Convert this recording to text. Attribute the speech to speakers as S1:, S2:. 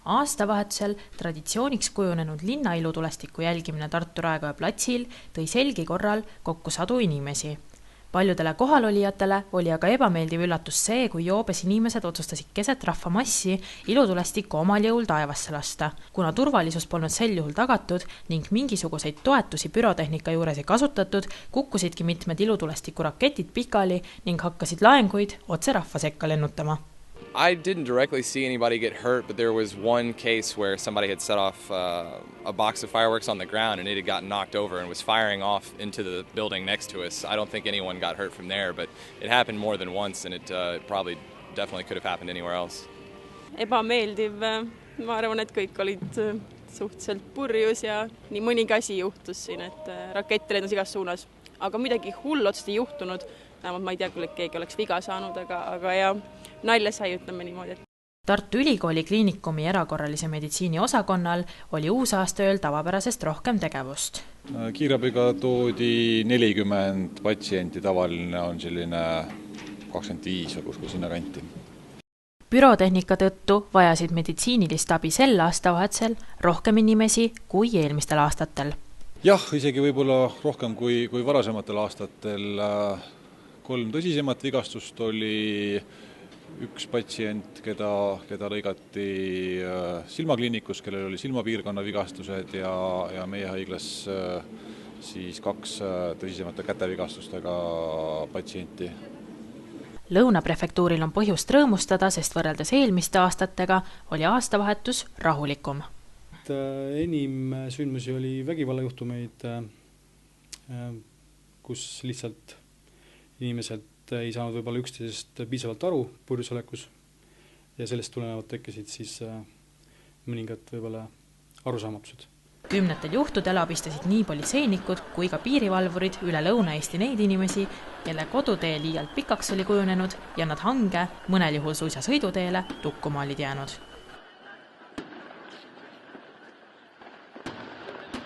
S1: Aastavahetusel traditsiooniks kujunenud linna ilutulestiku jälgimine Tartu Raekoja platsil tõi selgi korral kokku sadu inimesi. Paljudele kohalolijatele oli aga ebameeldiv üllatus see, kui joobes inimesed otsustasid keset rahvamassi ilutulestiku omal jõul taevasse lasta. Kuna turvalisus polnud sel juhul tagatud ning mingisuguseid toetusi pürotehnika juures ei kasutatud, kukkusidki mitmed ilutulestiku raketid pikali ning hakkasid laenguid otse rahva sekka lennutama.
S2: I didn't directly see anybody get hurt, but there was one case where somebody had set off a box of fireworks on the ground and it had gotten knocked over and was firing off into the building next to us. I don't think anyone got hurt from there, but it happened more than once and it probably definitely could have happened anywhere else.
S3: Ebameeldiv, ma arvan, et kõik olid suhteliselt purjus ja nii mõnigi asi juhtus siin, et rakett lendus igas suunas. Aga midagi hullotst ei juhtunud. Ma ei tea, kui keegi oleks viga saanud, aga ja nalja sai, ütleme niimoodi.
S1: Tartu Ülikooli kliinikumi erakorralise meditsiini osakonnal oli uusaastaööl tavapärasest rohkem tegevust.
S4: Kiirabiga toodi 40 patsienti, tavaline on selline 25 või kuskil sinna kanti.
S1: Pürotehnika tõttu vajasid meditsiinilist abi sel aastavahetusel rohkem inimesi kui eelmistel aastatel.
S4: Jah, isegi võib-olla rohkem kui varasematel aastatel. 3 tõsisemat vigastust oli üks patsient, keda lõigati silmakliinikus, kellel oli silmapiirkonna vigastused ja meie haiglas siis 2 tõsisemate kätevigastustega patsienti.
S1: Lõuna prefektuuril on põhjust rõõmustada, sest võrreldes eelmiste aastatega oli aastavahetus rahulikum.
S5: Enim sündmusi oli vägivallajuhtumeid, kus lihtsalt inimesed ei saanud võib-olla üksteisest piisavalt aru purjusolekus ja sellest tulenevalt tekkisid siis mõningad võib-olla arusaamatused.
S1: 10 juhtudel abistasid nii politseinikud kui ka piirivalvurid üle Lõuna-Eesti neid inimesi, kelle kodutee liialt pikaks oli kujunenud ja nad hange mõnel juhul suisa sõiduteele tukkuma olid jäänud.